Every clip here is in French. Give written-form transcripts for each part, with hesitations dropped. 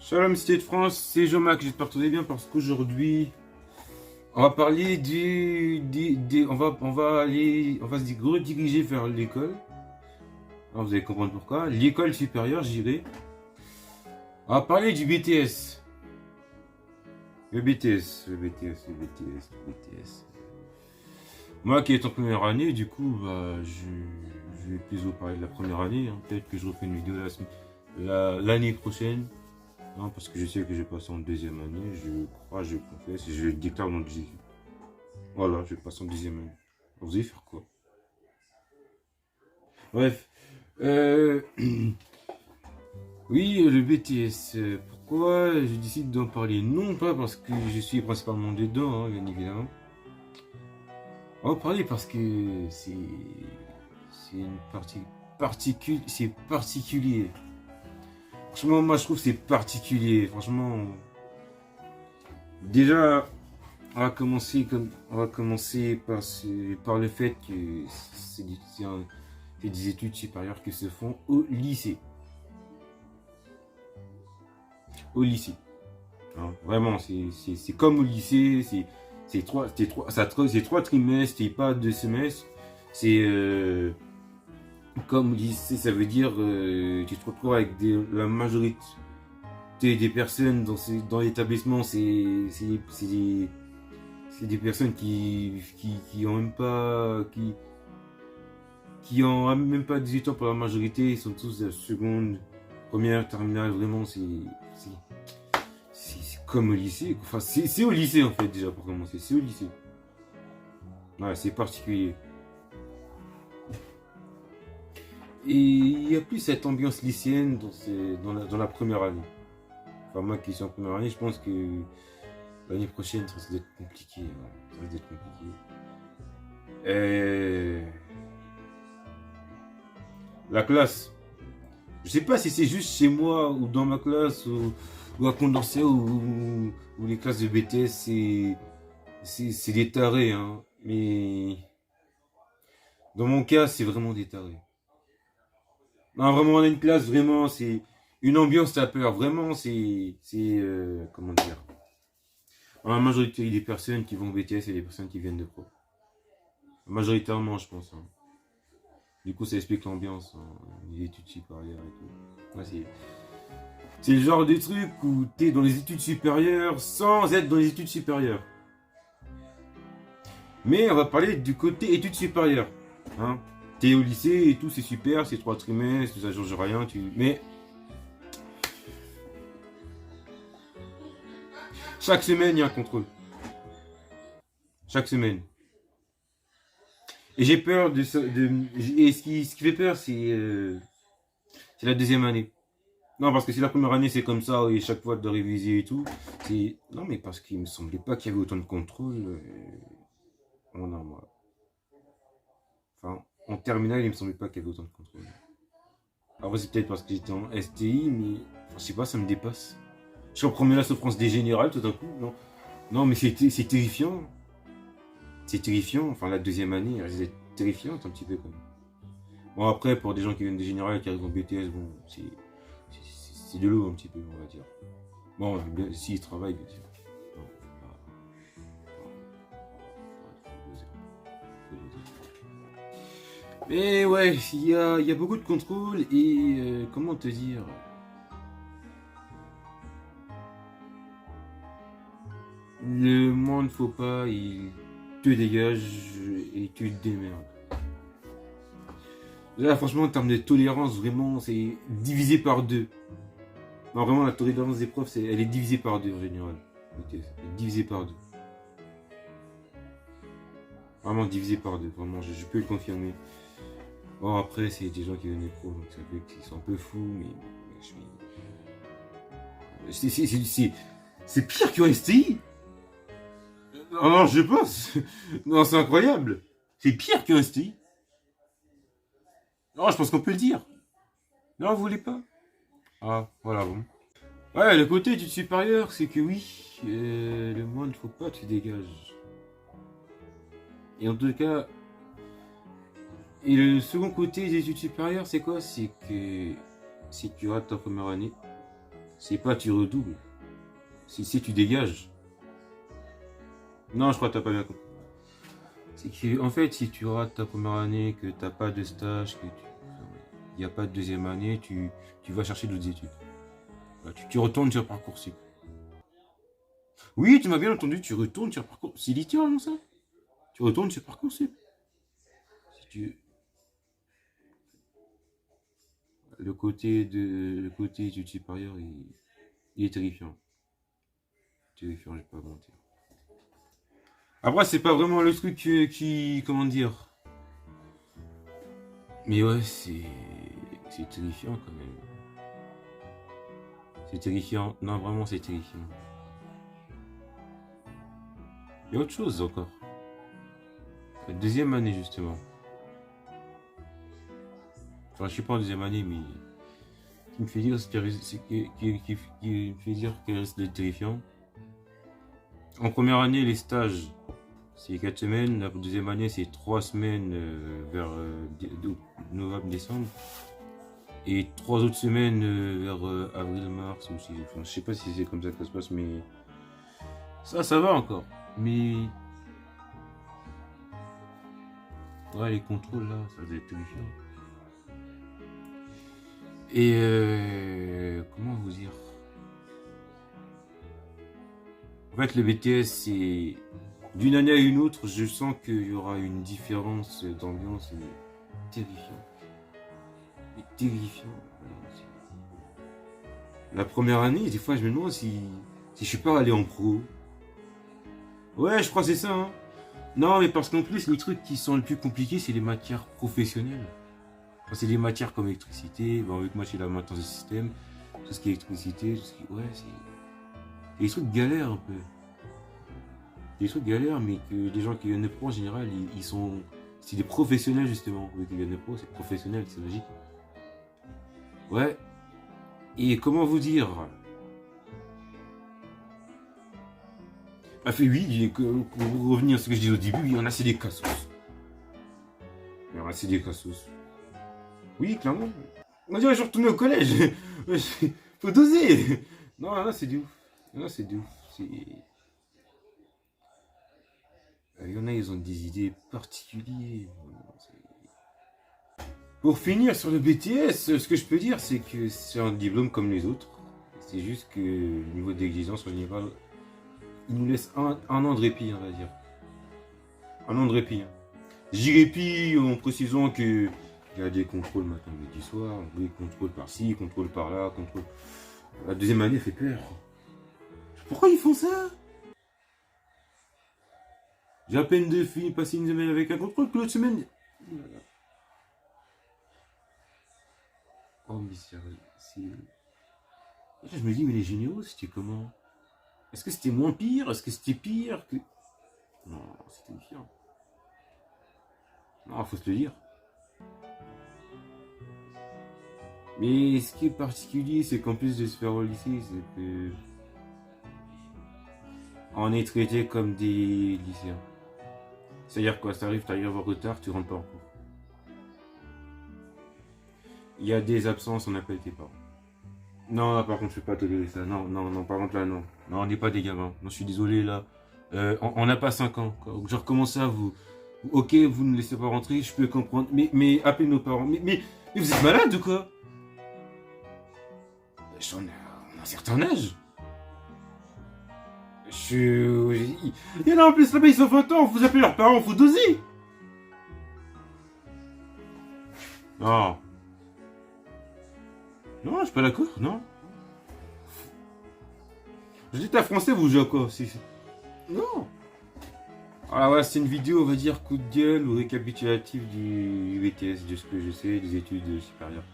Shalom Cité de France, c'est Jean-Marc, j'espère que tout va bien parce qu'aujourd'hui on va parler on va se rediriger vers l'école. Alors vous allez comprendre pourquoi. L'école supérieure, j'irai. On va parler du BTS. Le BTS, le BTS, le BTS, le BTS. Moi qui est en première année, du coup, je vais plus vous parler de la première année. Hein. Peut-être que je refais une vidéo l'année prochaine. Non, parce que je sais que je passe en deuxième année, je confesse, je déclare mon objectif. Voilà, je passe en deuxième année. Vous allez faire quoi? Bref. Oui, le BTS. Pourquoi je décide d'en parler? Non pas parce que je suis principalement dedans, hein, bien évidemment. On va en parler parce que c'est une partie c'est particulier. Franchement, moi je trouve que c'est particulier. Franchement, déjà, on va commencer par le fait que c'est des études supérieures qui se font au lycée. Au lycée. Hein, vraiment, c'est comme au lycée, c'est trois trimestres et pas 2 semestres. C'est comme au lycée, ça veut dire tu te retrouves avec la majorité des personnes dans l'établissement, c'est des personnes qui ont même pas qui ont même pas 18 ans pour la majorité, ils sont tous de seconde, première, terminale, vraiment c'est comme au lycée, enfin c'est au lycée en fait déjà pour commencer, c'est au lycée. Ouais, c'est particulier. Et il n'y a plus cette ambiance lycéenne dans la première année. Enfin moi qui suis en première année, je pense que l'année prochaine ça risque d'être compliqué. Ouais. Ça risque d'être compliqué. La classe. Je sais pas si c'est juste chez moi ou dans ma classe ou à Condorcet ou les classes de BTS, c'est des tarés. Hein. Mais dans mon cas, c'est vraiment des tarés. Non, vraiment, on a une classe, vraiment, c'est une ambiance à peur. Vraiment, comment dire. Dans la majorité des personnes qui vont au BTS et des personnes qui viennent de pro. Majoritairement, je pense. Hein. Du coup, ça explique l'ambiance, hein, les études supérieures et tout. Ouais, c'est le genre de truc où t'es dans les études supérieures sans être dans les études supérieures. Mais on va parler du côté études supérieures. Hein. T'es au lycée et tout, c'est super, c'est 3 trimestres, ça change rien. Mais chaque semaine, il y a un contrôle. Chaque semaine. Et j'ai peur et ce qui fait peur, c'est la deuxième année. Non, parce que si la première année c'est comme ça, et chaque fois de réviser et tout, c'est. Non, mais parce qu'il me semblait pas qu'il y avait autant de contrôle. Oh non, moi. Enfin, en terminale, il me semblait pas qu'il y avait autant de contrôle. Après, c'est peut-être parce que j'étais en STI, mais. Enfin, je sais pas, ça me dépasse. Je suis en première souffrance des générales tout d'un coup. Non, non mais c'est terrifiant. C'est terrifiant. Enfin, la deuxième année, elle est terrifiante un petit peu quand même. Bon, après, pour des gens qui viennent des générales et qui arrivent en BTS, bon, c'est de l'eau un petit peu, on va dire. Bon, s'ils travaillent, bien sûr. Mais ouais, il y a beaucoup de contrôle et comment te dire. Le moins ne faut pas, il te dégage et tu te démerdes. Là, franchement, en termes de tolérance, vraiment, c'est divisé par deux. Non, vraiment, la tolérance des profs, elle est divisée par deux en général. Elle est divisée par deux. Vraiment divisée par deux, vraiment, je peux le confirmer. Bon, après, c'est des gens qui viennent des pros, donc ça fait qu'ils sont un peu fous, mais c'est pire qu'un STI. Non, je pense. Non, c'est incroyable. C'est pire qu'un STI. Non, je pense qu'on peut le dire. Non, vous voulez pas? Ah, voilà, bon. Ouais, le côté études supérieures, c'est que oui, le moins il ne faut pas, tu dégages. Et en tout cas, et le second côté des études supérieures, c'est quoi? C'est que si tu rates ta première année, C'est pas tu redoubles. Si tu dégages. Non, je crois que t'as pas bien compris. C'est que, en fait, si tu rates ta première année, que t'as pas de stage, que il n'y a pas de deuxième année, tu vas chercher d'autres études. Voilà, tu retournes sur Parcoursup. Oui, tu m'as bien entendu, tu retournes sur Parcoursup. C'est littéralement ça. Tu retournes sur Parcoursup. Si tu... le côté études supérieures, il est terrifiant. Terrifiant, je vais pas mentir. Après, c'est pas vraiment le truc qui, comment dire. Mais ouais, c'est terrifiant quand même. C'est terrifiant. Non, vraiment, c'est terrifiant. Il y a autre chose encore. La deuxième année, justement. Enfin, je suis pas en deuxième année, mais qui me fait dire qui me fait dire qu'elle reste terrifiant. En première année, les stages, c'est 4 semaines. La deuxième année, c'est 3 semaines vers novembre-décembre. Et 3 autres semaines vers avril-mars. Enfin, je sais pas si c'est comme ça que ça se passe, mais ça va encore. Mais ouais, les contrôles là, ça va être terrifiant. Et comment vous dire? En fait, le BTS, c'est d'une année à une autre, je sens qu'il y aura une différence d'ambiance terrifiante. Et terrifiant. La première année, des fois, je me demande si je suis pas allé en pro. Ouais, je crois que c'est ça. Hein. Non, mais parce qu'en plus, les trucs qui sont le plus compliqués, c'est les matières professionnelles. Enfin, c'est des matières comme électricité. Bon, avec moi, j'ai la maintenance de système. Tout ce qui est électricité, tout ce qui... Ouais, c'est des trucs galères un peu. Des trucs galères, mais que les gens qui viennent de pro, en général, ils sont... C'est des professionnels, justement. Oui, qui viennent de pro, c'est professionnel, c'est logique. Ouais. Et comment vous dire? Ah, fait oui, pour revenir à ce que je disais au début, il y en a, c'est des cassos. Il y en a, c'est des cassos. Oui, clairement. On dirait que je suis retourné au collège. Faut doser. Non, là, c'est du ouf. Non, c'est du ouf. Il y en a, ils ont des idées particulières. Pour finir sur le BTS, ce que je peux dire, c'est que c'est un diplôme comme les autres. C'est juste que le niveau d'exigence en général, il nous laisse un an de répit, on va dire. Un an de répit. Hein. J'y répit en précisant que il y a des contrôles matin, midi, soir, des contrôles par-ci, contrôle par-là, contrôle. La deuxième année fait peur. Pourquoi ils font ça? J'ai à peine de fini passer une semaine avec un contrôle que l'autre semaine. Oh, mais c'est. Là, je me dis, mais les généraux, c'était comment? Est-ce que c'était moins pire? Est-ce que c'était pire que. Non, c'était terrifiant. Non, faut se le dire. Mais ce qui est particulier, c'est qu'en plus de se faire au lycée, c'est que. On est traité comme des lycéens. C'est-à-dire quoi? Ça arrive, t'arrives en retard, tu rentres pas en cours. Il y a des absences, on appelle tes parents. Non, là, par contre, je peux pas tolérer ça. Non, non, non, par contre, là, non. Non, on n'est pas des gamins. Non, je suis désolé, là. On n'a pas 5 ans. Quoi. Genre, comment ça, vous... Ok, vous ne laissez pas rentrer, je peux comprendre. Mais appelez nos parents. Mais vous êtes malade ou quoi? On a un certain âge. Il y en a en plus là-bas, ils ont 20 ans, vous appelez leurs parents, faut doser. Non. Non, je suis pas d'accord, non. Je dis, t'as français, vous jouez à quoi? Non. Ah ouais, c'est une vidéo, on va dire, coup de gueule ou récapitulatif du BTS, de ce que je sais, des études supérieures.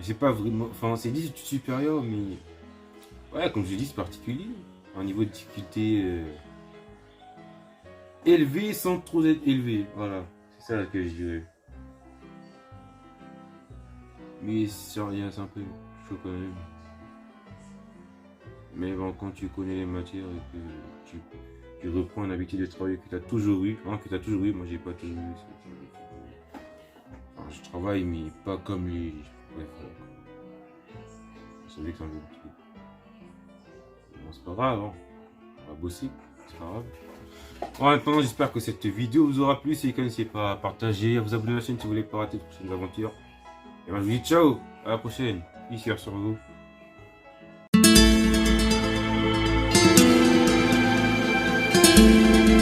C'est pas vraiment... Enfin, c'est des études supérieures, mais... Ouais, comme je dis, c'est particulier. Un niveau de difficulté élevé sans trop être élevé. Voilà, c'est ça que je dirais. Mais c'est un peu chaud quand même. Mais bon, quand tu connais les matières et que tu reprends une habitude de travail que tu as toujours eu, hein, moi j'ai pas toujours eu. Enfin, je travaille, mais pas comme les. Bref, Je savais que ça allait me tuer. Bon, c'est pas grave, hein. On va bosser, c'est pas grave. En attendant, j'espère que cette vidéo vous aura plu. Si n'hésitez pas à partager, à vous abonner à la chaîne si vous voulez pas rater de prochaines aventures. Et moi je vous dis ciao, à la prochaine. Peace sur vous.